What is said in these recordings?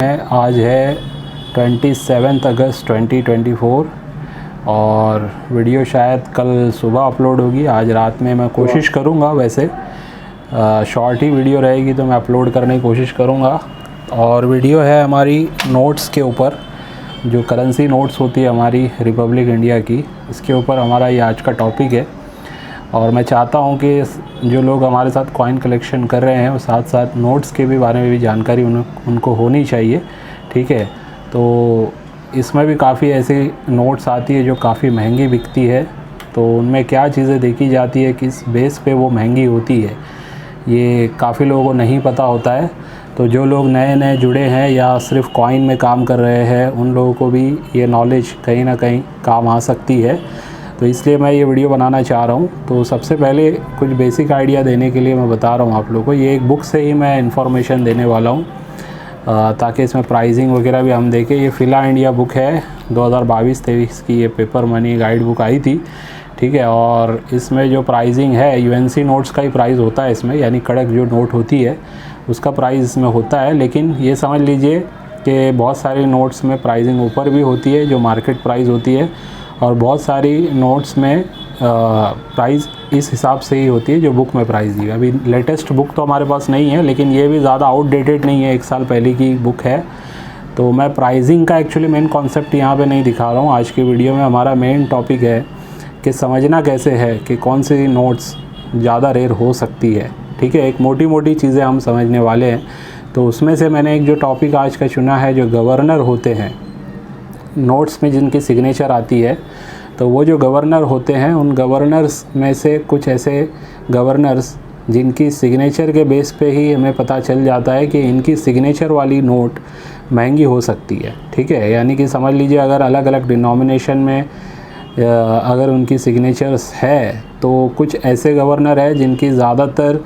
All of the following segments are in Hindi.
आज है 27 अगस्त 2024 और वीडियो शायद कल सुबह अपलोड होगी। आज रात में मैं कोशिश करूँगा, वैसे शॉर्ट ही वीडियो रहेगी तो मैं अपलोड करने की कोशिश करूँगा। और वीडियो है हमारी नोट्स के ऊपर, जो करेंसी नोट्स होती है हमारी रिपब्लिक इंडिया की, इसके ऊपर हमारा ये आज का टॉपिक है। और मैं चाहता हूँ कि जो लोग हमारे साथ कॉइन कलेक्शन कर रहे हैं वो साथ साथ नोट्स के भी बारे में भी जानकारी उनको होनी चाहिए, ठीक है। तो इसमें भी काफ़ी ऐसी नोट्स आती है जो काफ़ी महंगी बिकती है, तो उनमें क्या चीज़ें देखी जाती है, किस बेस पे वो महंगी होती है, ये काफ़ी लोगों को नहीं पता होता है। तो जो लोग नए नए जुड़े हैं या सिर्फ कॉइन में काम कर रहे हैं, उन लोगों को भी ये नॉलेज कहीं ना कहीं काम आ सकती है। तो इसलिए मैं ये वीडियो बनाना चाह रहा हूँ। तो सबसे पहले कुछ बेसिक आइडिया देने के लिए मैं बता रहा हूँ आप लोगों को, ये एक बुक से ही मैं इन्फॉर्मेशन देने वाला हूँ ताकि इसमें प्राइसिंग वगैरह भी हम देखें। ये फिला इंडिया बुक है, 2022-23 की ये पेपर मनी गाइड बुक आई थी, ठीक है। और इसमें जो प्राइसिंग है यूएनसी नोट्स का ही प्राइस होता है इसमें, यानी कड़क जो नोट होती है उसका प्राइस इसमें होता है। लेकिन ये समझ लीजिए कि बहुत सारी नोट्स में प्राइसिंग ऊपर भी होती है जो मार्केट प्राइस होती है, और बहुत सारी नोट्स में प्राइस इस हिसाब से ही होती है जो बुक में प्राइस दी है। अभी लेटेस्ट बुक तो हमारे पास नहीं है, लेकिन ये भी ज़्यादा आउटडेटेड नहीं है, 1 साल पहले की बुक है। तो मैं प्राइसिंग का एक्चुअली मेन कॉन्सेप्ट यहाँ पे नहीं दिखा रहा हूँ। आज की वीडियो में हमारा मेन टॉपिक है कि समझना कैसे है कि कौन सी नोट्स ज़्यादा रेयर हो सकती है, ठीक है। एक मोटी मोटी चीज़ें हम समझने वाले हैं। तो उसमें से मैंने एक जो टॉपिक आज का चुना है, जो गवर्नर होते हैं नोट्स में जिनकी सिग्नेचर आती है, तो वो जो गवर्नर होते हैं उन गवर्नर्स में से कुछ ऐसे गवर्नर्स जिनकी सिग्नेचर के बेस पे ही हमें पता चल जाता है कि इनकी सिग्नेचर वाली नोट महंगी हो सकती है, ठीक है। यानी कि समझ लीजिए अगर अलग अलग डिनोमिनेशन में अगर उनकी सिग्नेचर्स है, तो कुछ ऐसे गवर्नर है जिनकी ज़्यादातर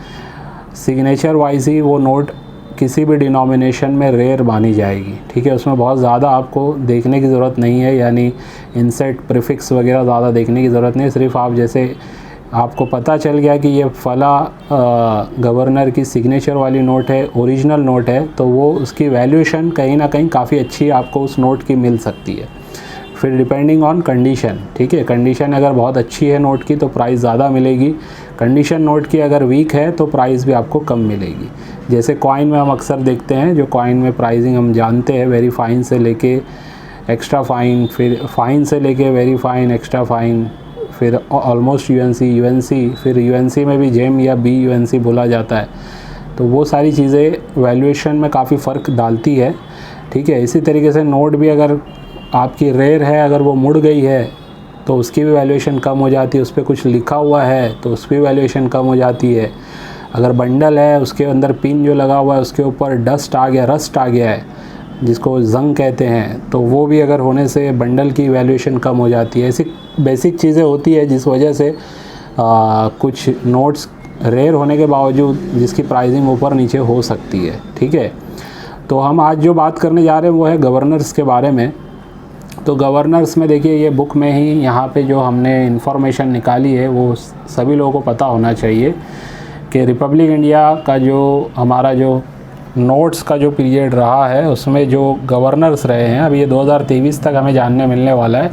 सिग्नेचर वाइज ही वो नोट किसी भी डिनोमिनेशन में रेयर मानी जाएगी, ठीक है। उसमें बहुत ज़्यादा आपको देखने की ज़रूरत नहीं है, यानी इंसेट प्रीफिक्स वगैरह ज़्यादा देखने की ज़रूरत नहीं है। सिर्फ आप जैसे आपको पता चल गया कि ये फला गवर्नर की सिग्नेचर वाली नोट है, ओरिजिनल नोट है, तो वो उसकी वैल्यूएशन कहीं ना कहीं काफ़ी अच्छी आपको उस नोट की मिल सकती है। फिर डिपेंडिंग ऑन कंडीशन, ठीक है। कंडीशन अगर बहुत अच्छी है नोट की तो प्राइस ज़्यादा मिलेगी, कंडीशन नोट की अगर वीक है तो प्राइस भी आपको कम मिलेगी। जैसे कॉइन में हम अक्सर देखते हैं, जो कॉइन में प्राइसिंग हम जानते हैं, वेरी फाइन से लेके एक्स्ट्रा फाइन, फिर फाइन से लेके वेरी फाइन, एक्स्ट्रा फाइन, फिर ऑलमोस्ट यूएनसी, फिर यूएनसी में भी जेम या बी यूएनसी बोला जाता है। तो वो सारी चीज़ें वैल्यूएशन में काफ़ी फ़र्क डालती है, ठीक है। इसी तरीके से नोट भी अगर आपकी रेयर है, अगर वो मुड़ गई है तो उसकी भी वैल्यूएशन कम हो जाती है। उस पर कुछ लिखा हुआ है तो उसकी भी वैल्यूएशन कम हो जाती है। अगर बंडल है, उसके अंदर पिन जो लगा हुआ है उसके ऊपर डस्ट आ गया, रस्ट आ गया है, जिसको जंग कहते हैं, तो वो भी अगर होने से बंडल की वैल्यूएशन कम हो जाती है। ऐसी बेसिक चीज़ें होती है जिस वजह से कुछ नोट्स रेयर होने के बावजूद जिसकी प्राइसिंग ऊपर नीचे हो सकती है, ठीक है। तो हम आज जो बात करने जा रहे हैं वो है गवर्नर्स के बारे में। तो गवर्नर्स में देखिए, ये बुक में ही यहाँ पे जो हमने इन्फॉर्मेशन निकाली है वो सभी लोगों को पता होना चाहिए कि रिपब्लिक इंडिया का जो हमारा जो नोट्स का जो पीरियड रहा है उसमें जो गवर्नर्स रहे हैं, अब ये 2023 तक हमें जानने मिलने वाला है।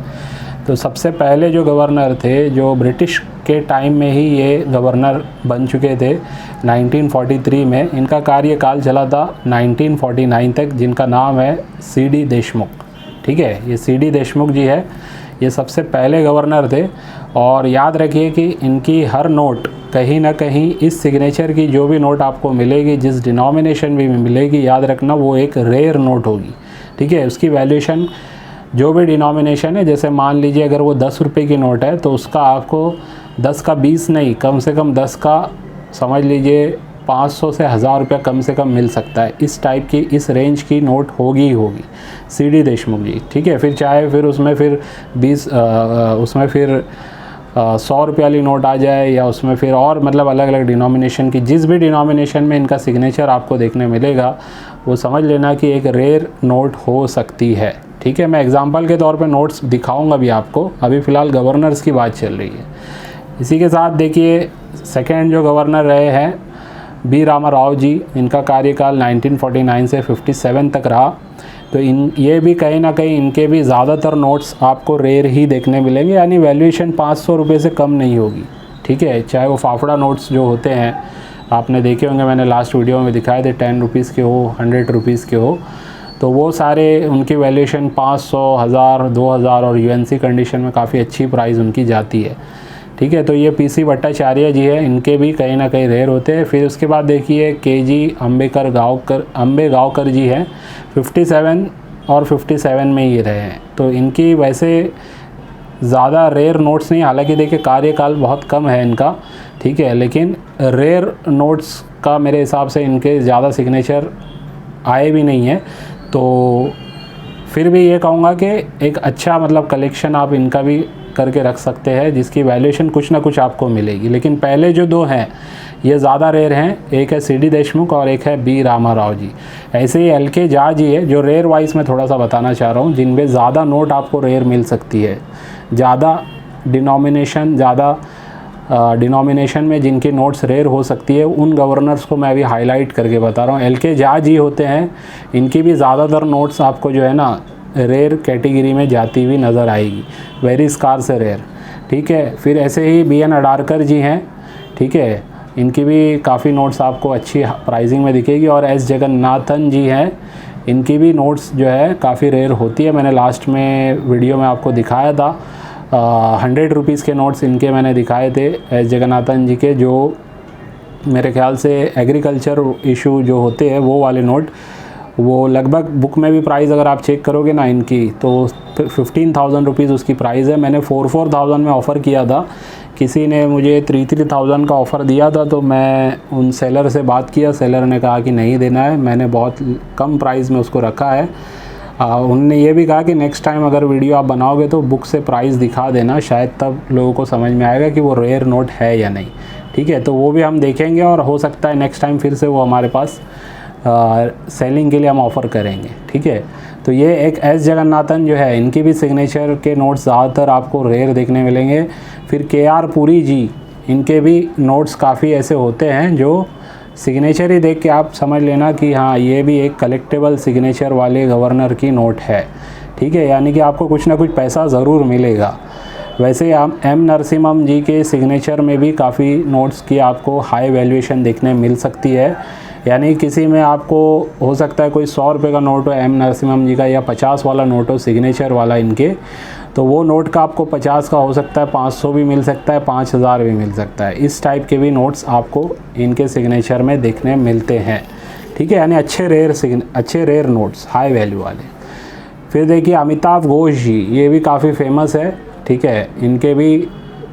तो सबसे पहले जो गवर्नर थे, जो ब्रिटिश के टाइम में ही ये गवर्नर बन चुके थे 1943 में, इनका कार्यकाल चला था 1949 तक, जिनका नाम है CD देशमुख, ठीक है। ये CD देशमुख जी है, ये सबसे पहले गवर्नर थे। और याद रखिए कि इनकी हर नोट कहीं ना कहीं इस सिग्नेचर की जो भी नोट आपको मिलेगी, जिस डिनोमिनेशन भी मिलेगी, याद रखना वो एक रेयर नोट होगी, ठीक है। उसकी वैल्यूएशन जो भी डिनोमिनेशन है, जैसे मान लीजिए अगर वो 10 रुपये की नोट है तो उसका आपको 10 का 20 नहीं, कम से कम 10 का समझ लीजिए 500 से 1000 रुपया कम से कम मिल सकता है। इस टाइप की, इस रेंज की नोट होगी ही होगी CD देशमुख जी, ठीक है। फिर चाहे फिर उसमें फिर 100 रुपये वाली नोट आ जाए, या उसमें फिर और मतलब अलग अलग डिनोमिनेशन की, जिस भी डिनोमिनेशन में इनका सिग्नेचर आपको देखने मिलेगा वो समझ लेना कि एक रेयर नोट हो सकती है, ठीक है। मैं एग्जांपल के तौर पे नोट्स दिखाऊंगा भी आपको, अभी फ़िलहाल गवर्नर्स की बात चल रही है। इसी के साथ देखिए सेकेंड जो गवर्नर रहे हैं बी रामा राव जी, इनका कार्यकाल 1949 से 57 तक रहा। तो ये भी कहीं ना कहीं इनके भी ज़्यादातर नोट्स आपको रेयर ही देखने मिलेंगे, यानी वैल्यूएशन 500 रुपये से कम नहीं होगी। ठीक है, चाहे वो फाफड़ा नोट्स जो होते हैं आपने देखे होंगे, मैंने लास्ट वीडियो में दिखाए थे, 10 रुपीज़ के हो, 100 रुपीज़ के हो, तो वो सारे उनकी वैल्यूएशन 500, 1000, 2000 और यूएनसी कंडीशन में काफ़ी अच्छी प्राइस उनकी जाती है। ठीक है, तो ये पीसी भट्टाचार्य जी है, इनके भी कहीं ना कहीं रेयर होते हैं। फिर उसके बाद देखिए केजी अम्बेगावकर जी हैं, 57 और 57 में ये रहे हैं। तो इनकी वैसे ज़्यादा रेयर नोट्स नहीं, हालांकि देखिए कार्यकाल बहुत कम है इनका। ठीक है, लेकिन रेयर नोट्स का मेरे हिसाब से इनके ज़्यादा सिग्नेचर आए भी नहीं है। तो फिर भी ये कहूँगा कि एक अच्छा मतलब कलेक्शन आप इनका भी करके रख सकते हैं, जिसकी वैल्यूएशन कुछ ना कुछ आपको मिलेगी। लेकिन पहले जो दो हैं ये ज़्यादा रेयर हैं, एक है CD देशमुख और एक है बी रामा राव जी। ऐसे ही LK झा जी है, जो रेयर वाइज मैं थोड़ा सा बताना चाह रहा हूँ, जिनमें ज़्यादा नोट आपको रेयर मिल सकती है, ज़्यादा डिनोमिनेशन में जिनकी नोट्स रेयर हो सकती है, उन गवर्नर्स को मैं अभी हाईलाइट करके बता रहा हूँ। LK झा जी होते हैं, इनकी भी ज़्यादातर नोट्स आपको जो है ना रेयर कैटेगरी में जाती हुई नज़र आएगी, वेरी स्कार से रेयर। ठीक है, फिर ऐसे ही BN अडारकर जी हैं। ठीक है, इनकी भी काफ़ी नोट्स आपको अच्छी प्राइसिंग में दिखेगी। और S जगन्नाथन जी हैं, इनकी भी नोट्स जो है काफ़ी रेयर होती है। मैंने लास्ट में वीडियो में आपको दिखाया था 100 रुपीज़ के नोट्स इनके मैंने दिखाए थे, S जगन्नाथन जी के, जो मेरे ख्याल से एग्रीकल्चर इशू जो होते हैं वो वाले नोट, वो लगभग बुक में भी प्राइस अगर आप चेक करोगे ना इनकी, तो 15,000 रुपीज़ उसकी प्राइस है। मैंने 4,000 में ऑफ़र किया था, किसी ने मुझे 3,000 का ऑफ़र दिया था, तो मैं उन सेलर से बात किया, सेलर ने कहा कि नहीं देना है, मैंने बहुत कम प्राइस में उसको रखा है। उन्होंने ये भी कहा कि नेक्स्ट टाइम अगर वीडियो आप बनाओगे तो बुक से प्राइस दिखा देना, शायद तब लोगों को समझ में आएगा कि वो रेयर नोट है या नहीं। ठीक है, तो वो भी हम देखेंगे और हो सकता है नेक्स्ट टाइम फिर से वो हमारे पास सेलिंग के लिए हम ऑफ़र करेंगे। ठीक है, तो ये एक S जगन्नाथन जो है, इनकी भी सिग्नेचर के नोट्स ज़्यादातर आपको रेयर देखने मिलेंगे। फिर KR पुरी जी, इनके भी नोट्स काफ़ी ऐसे होते हैं जो सिग्नेचर ही देख के आप समझ लेना कि हाँ ये भी एक कलेक्टेबल सिग्नेचर वाले गवर्नर की नोट है। ठीक है, यानी कि आपको कुछ ना कुछ पैसा ज़रूर मिलेगा। वैसे M नरसिम्हम जी के सिग्नेचर में भी काफ़ी नोट्स की आपको हाई वैल्यूएशन देखने मिल सकती है। यानी किसी में आपको हो सकता है कोई 100 रुपये का नोट हो M नरसिम्हम जी का, या 50 वाला नोट हो सिग्नेचर वाला इनके, तो वो नोट का आपको 50 का हो सकता है, 500 भी मिल सकता है, 5000 भी मिल सकता है। इस टाइप के भी नोट्स आपको इनके सिग्नेचर में देखने मिलते हैं। ठीक है, यानी अच्छे रेयर नोट्स, हाई वैल्यू वाले। फिर देखिए अमिताभ घोष जी, ये भी काफ़ी फेमस है। ठीक है, इनके भी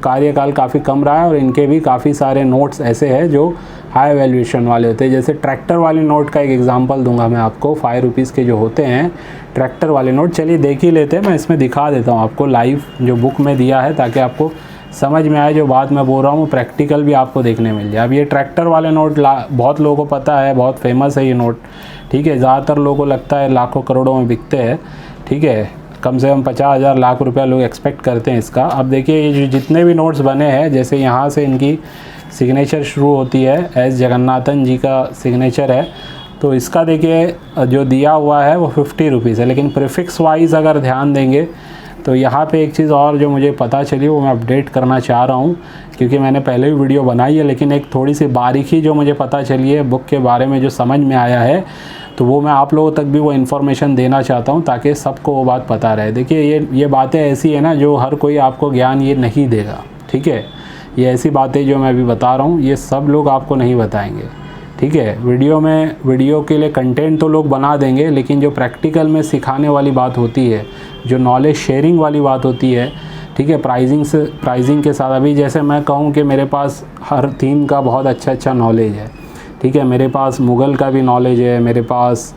कार्यकाल काफ़ी कम रहा है और इनके भी काफ़ी सारे नोट्स ऐसे हैं जो हाई वैल्यूएशन वाले होते हैं। जैसे ट्रैक्टर वाले नोट का एक एग्जांपल दूंगा मैं आपको, 5 रुपीज़ के जो होते हैं ट्रैक्टर वाले नोट, चलिए देख ही लेते हैं। मैं इसमें दिखा देता हूँ आपको लाइव जो बुक में दिया है, ताकि आपको समझ में आए जो बात मैं बोल रहा हूँ, प्रैक्टिकल भी आपको देखने मिल जाए। अब ये ट्रैक्टर वाले नोट बहुत लोगों को पता है, बहुत फेमस है ये नोट। ठीक है, ज़्यादातर लोगों को लगता है लाखों करोड़ों में बिकते हैं। ठीक है, कम से कम 50,000 लाख रुपया लोग एक्सपेक्ट करते हैं इसका। अब देखिए ये जितने भी नोट्स बने हैं, जैसे यहाँ से इनकी सिग्नेचर शुरू होती है, S जगन्नाथन जी का सिग्नेचर है, तो इसका देखिए जो दिया हुआ है वो 50 रुपीज़ है। लेकिन प्रीफिक्स वाइज अगर ध्यान देंगे तो यहाँ पे एक चीज़ और जो मुझे पता चली वो मैं अपडेट करना चाह रहा हूँ, क्योंकि मैंने पहले भी वीडियो बनाई है, लेकिन एक थोड़ी सी बारीकी जो मुझे पता चली है बुक के बारे में, जो समझ में आया है, तो वो मैं आप लोगों तक भी वो इन्फॉर्मेशन देना चाहता हूँ, ताकि सबको वो बात पता रहे। देखिए ये बातें ऐसी है ना जो हर कोई आपको ज्ञान ये नहीं देगा। ठीक है, ये ऐसी बातें जो मैं अभी बता रहा हूँ ये सब लोग आपको नहीं बताएंगे। ठीक है, वीडियो के लिए कंटेंट तो लोग बना देंगे, लेकिन जो प्रैक्टिकल में सिखाने वाली बात होती है, जो नॉलेज शेयरिंग वाली बात होती है, ठीक है, प्राइजिंग के साथ, अभी जैसे मैं कहूँ कि मेरे पास हर थीम का बहुत अच्छा नॉलेज है। ठीक है, मेरे पास मुग़ल का भी नॉलेज है, मेरे पास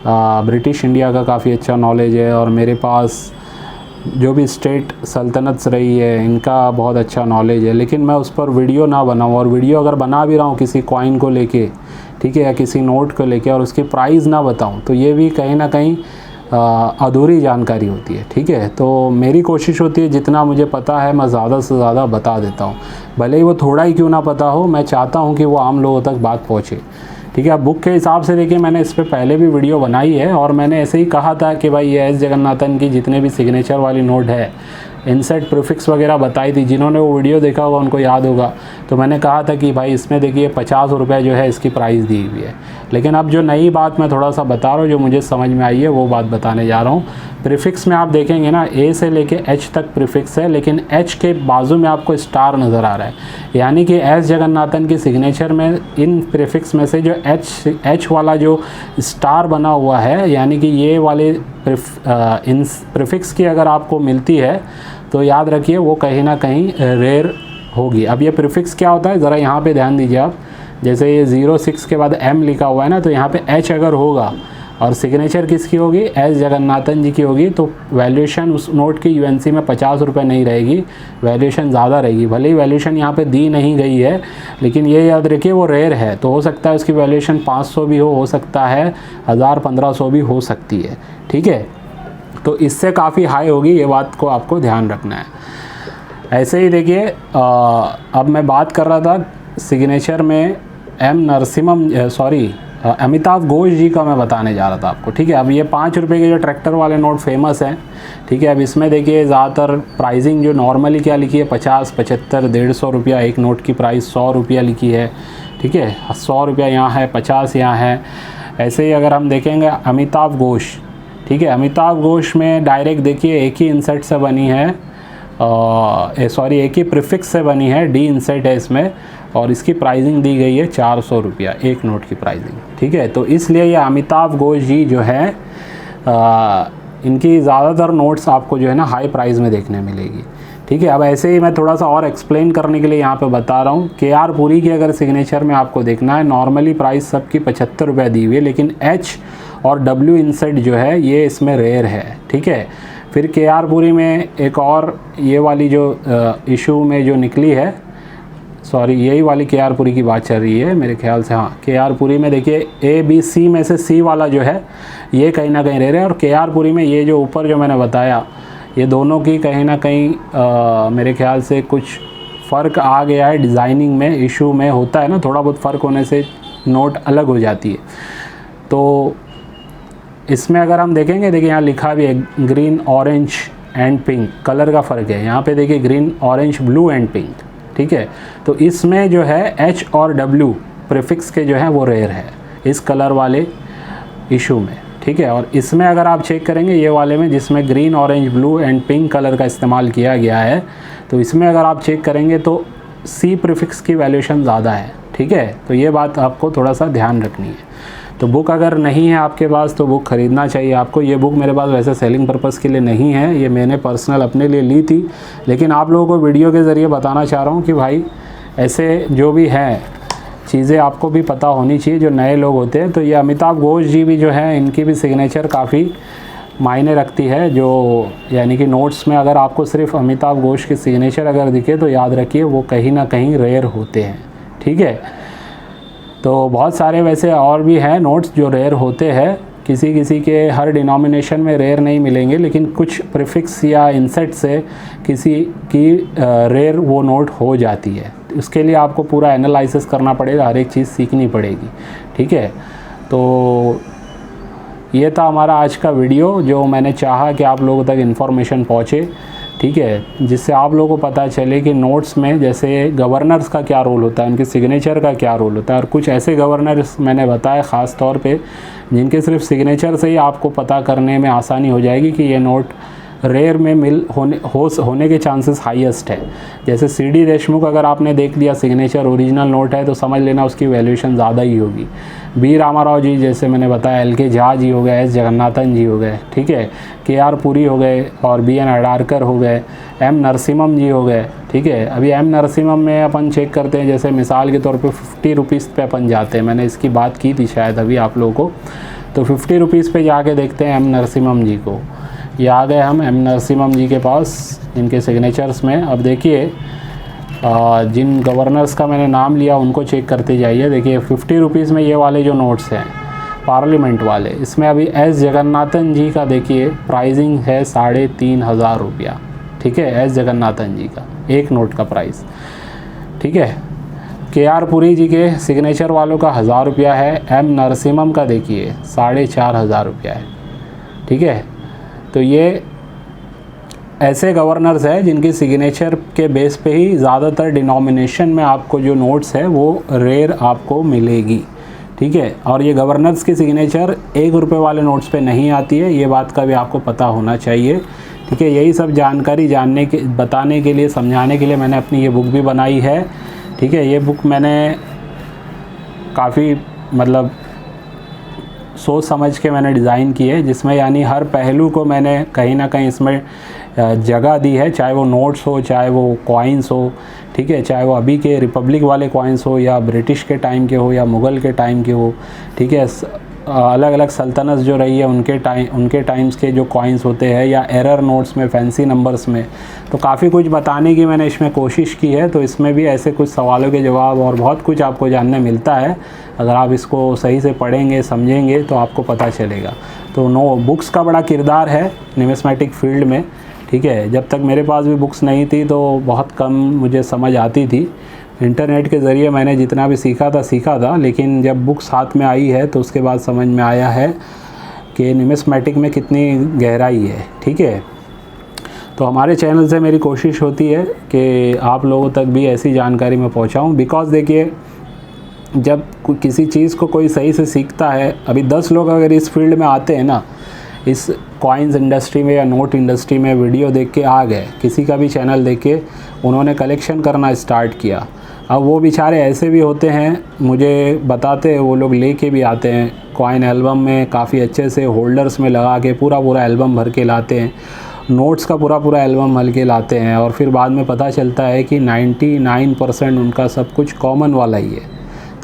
ब्रिटिश इंडिया का काफ़ी अच्छा नॉलेज है, और मेरे पास जो भी स्टेट सल्तनत रही है इनका बहुत अच्छा नॉलेज है। लेकिन मैं उस पर वीडियो ना बनाऊँ, और वीडियो अगर बना भी रहा हूँ किसी कॉइन को लेके, ठीक है, या किसी नोट को लेके, और उसकी प्राइस ना बताऊँ, तो ये भी कहीं ना कहीं अधूरी जानकारी होती है, ठीक है। तो मेरी कोशिश होती है जितना मुझे पता है मैं ज़्यादा से ज़्यादा बता देता हूँ, भले ही वो थोड़ा ही क्यों ना पता हो, मैं चाहता हूँ कि वो आम लोगों तक बात पहुँचे, ठीक है। अब बुक के हिसाब से देखिए, मैंने इस पर पहले भी वीडियो बनाई है और मैंने ऐसे ही कहा था कि भाई ये एस जगन्नाथन की जितने भी सिग्नेचर वाली नोट है, इंसर्ट प्रीफिक्स वगैरह बताई थी, जिन्होंने वो वीडियो देखा होगा उनको याद होगा। तो मैंने कहा था कि भाई इसमें देखिए 50 रुपये जो है इसकी प्राइस दी हुई है। लेकिन अब जो नई बात मैं थोड़ा सा बता रहा हूँ, जो मुझे समझ में आई है वो बात बताने जा रहा हूँ। प्रीफिक्स में आप देखेंगे ना, ए से लेके एच तक प्रीफिक्स है, लेकिन एच के बाजू में आपको स्टार नज़र आ रहा है, यानी कि एस जगन्नाथन की सिग्नेचर में इन प्रीफिक्स में से जो एच वाला जो स्टार बना हुआ है, यानी कि ये वाले इन प्रीफिक्स की अगर आपको मिलती है तो याद रखिए वो कहीं ना कहीं रेयर होगी। अब ये प्रीफिक्स क्या होता है, ज़रा यहाँ पे ध्यान दीजिए आप, जैसे ये 06 के बाद M लिखा हुआ है ना, तो यहाँ पे H अगर होगा और सिग्नेचर किसकी होगी, एस जगन्नाथन जी की होगी, तो वैल्यूएशन उस नोट की यूएनसी में 50 रुपये नहीं रहेगी, वैल्यूएशन ज़्यादा रहेगी। भले ही वैल्यूएशन यहाँ पे दी नहीं गई है, लेकिन ये याद रखिए वो रेयर है, तो हो सकता है उसकी वैल्यूएशन 500 भी हो सकता है 1000-1500 भी हो सकती है, ठीक है। तो इससे काफ़ी हाई होगी, ये बात को आपको ध्यान रखना है। ऐसे ही देखिए, अब मैं बात कर रहा था सिग्नेचर में अमिताभ घोष जी का मैं बताने जा रहा था आपको, ठीक है। अब ये 5 रुपये के जो ट्रैक्टर वाले नोट फेमस हैं, ठीक है। अब इसमें देखिए ज़्यादातर प्राइसिंग जो नॉर्मली क्या लिखी है, 50, 75, 150 रुपया, एक नोट की प्राइस 100 रुपया लिखी है, ठीक है। 100 रुपया यहाँ है, 50 यहाँ है। ऐसे ही अगर हम देखेंगे अमिताभ घोष, ठीक है, अमिताभ घोष में डायरेक्ट देखिए एक ही इंसर्ट से बनी है, एक ही प्रीफिक्स से बनी है, डी इंसर्ट है इसमें, और इसकी प्राइसिंग दी गई है 400 रुपया, एक नोट की प्राइसिंग, ठीक है। तो इसलिए ये अमिताभ घोष जी जो है इनकी ज़्यादातर नोट्स आपको जो है ना हाई प्राइस में देखने मिलेगी, ठीक है। अब ऐसे ही मैं थोड़ा सा और एक्सप्लेन करने के लिए यहाँ पे बता रहा हूँ। KR पुरी की अगर सिग्नेचर में आपको देखना है, नॉर्मली प्राइस सबकी 75 रुपये दी हुई है, लेकिन H और W इंसर्ट जो है ये इसमें रेयर है, ठीक है। फिर KR पुरी में एक और ये वाली जो इशू में जो निकली है, यही वाली KR पुरी की बात चल रही है मेरे ख्याल से, हाँ। KR पुरी में देखिए ABC में से C वाला जो है ये कहीं ना कहीं रेयर है, और KR पुरी में ये जो ऊपर जो मैंने बताया, ये दोनों की कहीं ना कहीं मेरे ख्याल से कुछ फ़र्क आ गया है डिज़ाइनिंग में, इशू में होता है ना, थोड़ा बहुत फ़र्क होने से नोट अलग हो जाती है। तो इसमें अगर हम देखेंगे, देखिए यहाँ लिखा भी है green orange and pink, colour का फ़र्क है। यहाँ पे देखिए green orange blue and pink, ठीक है। तो इसमें जो है H और W प्रीफिक्स के जो है वो रेयर है इस कलर वाले इशू में, ठीक है। और इसमें अगर आप चेक करेंगे ये वाले में, जिसमें green orange blue and pink colour का इस्तेमाल किया गया है, तो इसमें अगर आप चेक करेंगे तो C प्रीफिक्स की वैल्यूएशन ज़्यादा है, ठीक है। तो ये बात आपको थोड़ा सा ध्यान रखनी है। तो बुक अगर नहीं है आपके पास तो बुक ख़रीदना चाहिए आपको। ये बुक मेरे पास वैसे सेलिंग पर्पज़ के लिए नहीं है, ये मैंने पर्सनल अपने लिए ली थी, लेकिन आप लोगों को वीडियो के ज़रिए बताना चाह रहा हूँ कि भाई ऐसे जो भी हैं चीज़ें आपको भी पता होनी चाहिए, जो नए लोग होते हैं। तो ये अमिताभ घोष जी भी जो है, इनकी भी सिग्नेचर काफ़ी मायने रखती है, जो यानी कि नोट्स में अगर आपको सिर्फ अमिताभ घोष की सिग्नेचर अगर दिखे तो याद रखिए वो कहीं ना कहीं रेयर होते हैं, ठीक है। तो बहुत सारे वैसे और भी हैं नोट्स जो रेयर होते हैं, किसी के हर डिनोमिनेशन में रेयर नहीं मिलेंगे, लेकिन कुछ प्रीफिक्स या इंसर्ट से किसी की रेयर वो नोट हो जाती है। उसके लिए आपको पूरा एनालिसिस करना पड़ेगा, हर एक चीज़ सीखनी पड़ेगी, ठीक है। तो ये था हमारा आज का वीडियो, जो मैंने चाहा कि आप लोगों तक इन्फॉर्मेशन पहुँचे, ठीक है, जिससे आप लोगों को पता चले कि नोट्स में जैसे गवर्नर्स का क्या रोल होता है, उनके सिग्नेचर का क्या रोल होता है। और कुछ ऐसे गवर्नर्स मैंने बताए ख़ास तौर पे जिनके सिर्फ सिग्नेचर से ही आपको पता करने में आसानी हो जाएगी कि ये नोट रेयर में होने के चांसेस हाईएस्ट है। जैसे CD देशमुख अगर आपने देख लिया सिग्नेचर ओरिजिनल नोट है तो समझ लेना उसकी वैल्यूएशन ज़्यादा ही होगी। बी रामाराव जी जैसे मैंने बताया, LK झा जी हो गए, S जगन्नाथन जी हो गए, ठीक है, KR पुरी हो गए, और BN अडारकर हो गए, M नरसिम्हम जी हो गए, ठीक है। अभी M नरसिम्हम में अपन चेक करते हैं, जैसे मिसाल के तौर पे 50 रुपीज़ पे अपन जाते हैं, मैंने इसकी बात की थी शायद अभी आप लोगों को। तो 50 रुपीज़ पे जाके देखते हैं M नरसिम्हम जी को। ये आ गए हम M नरसिम्हम जी के पास, इनके सिग्नेचर्स में। अब देखिए जिन गवर्नर्स का मैंने नाम लिया उनको चेक करते जाइए। देखिए 50 रुपीज़ में ये वाले जो नोट्स हैं, पार्लियामेंट वाले। इसमें अभी एस जगन्नाथन जी का देखिए प्राइसिंग है 3,500 रुपया, ठीक है, एस जगन्नाथन जी का एक नोट का प्राइस, ठीक है। KR पुरी जी के सिग्नेचर वालों का 1000 रुपया है। M नरसिम्हम का देखिए 4,500 रुपया है, ठीक है। तो ये ऐसे गवर्नर्स है जिनकी सिग्नेचर के बेस पे ही ज़्यादातर डिनोमिनेशन में आपको जो नोट्स है वो रेयर आपको मिलेगी, ठीक है। और ये गवर्नर्स की सिग्नेचर 1 रुपये वाले नोट्स पे नहीं आती है, ये बात का भी आपको पता होना चाहिए, ठीक है। यही सब जानकारी बताने के लिए, समझाने के लिए मैंने अपनी ये बुक भी बनाई है, ठीक है। ये बुक मैंने काफ़ी मतलब सोच समझ के मैंने डिज़ाइन की है, जिसमें यानी हर पहलू को मैंने कहीं ना कहीं इसमें जगह दी है, चाहे वो नोट्स हो, चाहे वो कॉइन्स हो, ठीक है, चाहे वो अभी के रिपब्लिक वाले कॉइन्स हो या ब्रिटिश के टाइम के हो या मुग़ल के टाइम के हो, ठीक है। अलग अलग सल्तनत जो रही है उनके टाइम्स के जो कॉइन्स होते हैं, या एरर नोट्स में, फैंसी नंबर्स में, तो काफ़ी कुछ बताने की मैंने इसमें कोशिश की है। तो इसमें भी ऐसे कुछ सवालों के जवाब और बहुत कुछ आपको जानने मिलता है। अगर आप इसको सही से पढ़ेंगे, समझेंगे तो आपको पता चलेगा। तो बुक्स का बड़ा किरदार है न्यूमिस्मेटिक फील्ड में, ठीक है। जब तक मेरे पास भी बुक्स नहीं थी तो बहुत कम मुझे समझ आती थी। इंटरनेट के ज़रिए मैंने जितना भी सीखा था, लेकिन जब बुक्स हाथ में आई है तो उसके बाद समझ में आया है कि न्यूमिस्मेटिक में कितनी गहराई है, ठीक है। तो हमारे चैनल से मेरी कोशिश होती है कि आप लोगों तक भी ऐसी जानकारी मैं पहुंचाऊं, बिकॉज़ देखिए जब किसी चीज़ को कोई सही से सीखता है, अभी 10 लोग अगर इस फील्ड में आते हैं ना, इस कॉइन्स इंडस्ट्री में या नोट इंडस्ट्री में, वीडियो देख के आ गए, किसी का भी चैनल देख के उन्होंने कलेक्शन करना स्टार्ट किया। अब वो बेचारे ऐसे भी होते हैं, मुझे बताते हैं, वो लोग लेके भी आते हैं कॉइन एल्बम में, काफ़ी अच्छे से होल्डर्स में लगा के पूरा एल्बम भर के लाते हैं, नोट्स का पूरा एल्बम भर के लाते हैं, और फिर बाद में पता चलता है कि 99% उनका सब कुछ कॉमन वाला ही है।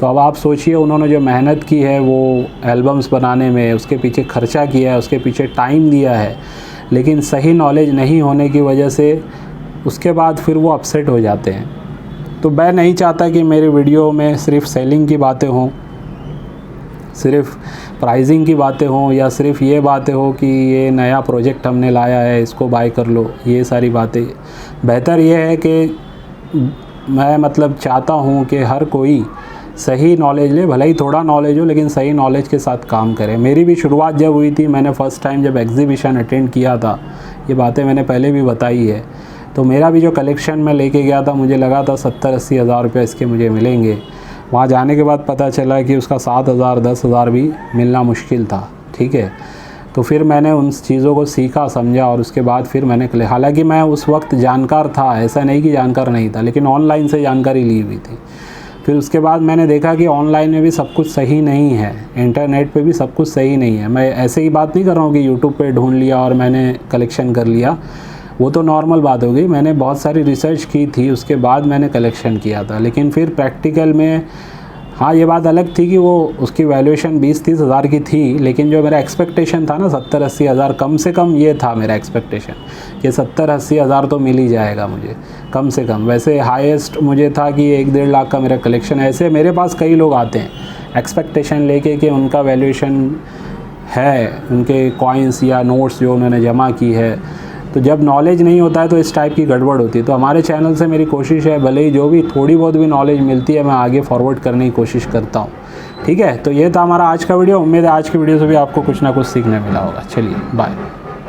तो अब आप सोचिए उन्होंने जो मेहनत की है वो एल्बम्स बनाने में, उसके पीछे खर्चा किया है, उसके पीछे टाइम दिया है, लेकिन सही नॉलेज नहीं होने की वजह से उसके बाद फिर वो अपसेट हो जाते हैं। तो मैं नहीं चाहता कि मेरे वीडियो में सिर्फ सेलिंग की बातें हों, सिर्फ प्राइसिंग की बातें हों, या सिर्फ ये बातें हो कि ये नया प्रोजेक्ट हमने लाया है इसको बाय कर लो, ये सारी बातें। बेहतर ये है कि मैं मतलब चाहता हूँ कि हर कोई सही नॉलेज ले, भले ही थोड़ा नॉलेज हो लेकिन सही नॉलेज के साथ काम करें। मेरी भी शुरुआत जब हुई थी, मैंने फ़र्स्ट टाइम जब एग्जीबिशन अटेंड किया था, ये बातें मैंने पहले भी बताई है, तो मेरा भी जो कलेक्शन मैं लेके गया था, मुझे लगा था 70-80 हज़ार रुपये इसके मुझे मिलेंगे। वहाँ जाने के बाद पता चला कि उसका 7,000-10,000 भी मिलना मुश्किल था, ठीक है। तो फिर मैंने उन चीज़ों को सीखा, समझा, और उसके बाद फिर मैंने हालांकि मैं उस वक्त जानकार था, ऐसा नहीं कि जानकार नहीं था, लेकिन ऑनलाइन से जानकारी ली हुई थी। फिर उसके बाद मैंने देखा कि ऑनलाइन में भी सब कुछ सही नहीं है, इंटरनेट पे भी सब कुछ सही नहीं है। मैं ऐसे ही बात नहीं कर रहा हूँ कि यूट्यूब पे ढूंढ लिया और मैंने कलेक्शन कर लिया, वो तो नॉर्मल बात हो गई। मैंने बहुत सारी रिसर्च की थी, उसके बाद मैंने कलेक्शन किया था। लेकिन फिर प्रैक्टिकल में हाँ, ये बात अलग थी कि वो उसकी वैल्यूएशन 20-30 हज़ार की थी, लेकिन जो मेरा एक्सपेक्टेशन था ना 70-80 हज़ार, कम से कम ये था मेरा एक्सपेक्टेशन कि 70-80 हज़ार तो मिल ही जाएगा मुझे कम से कम। वैसे हाईएस्ट मुझे था कि 1-1.5 लाख का मेरा कलेक्शन है। ऐसे मेरे पास कई लोग आते हैं एक्सपेक्टेशन लेके कि उनका वैल्यूएशन है, उनके कॉइन्स या नोट्स जो उन्होंने जमा की है। तो जब नॉलेज नहीं होता है तो इस टाइप की गड़बड़ होती है। तो हमारे चैनल से मेरी कोशिश है, भले ही जो भी थोड़ी बहुत भी नॉलेज मिलती है मैं आगे फॉरवर्ड करने की कोशिश करता हूँ, ठीक है। तो ये था हमारा आज का वीडियो। उम्मीद है आज की वीडियो से भी आपको कुछ ना कुछ सीखने मिला होगा। चलिए बाय।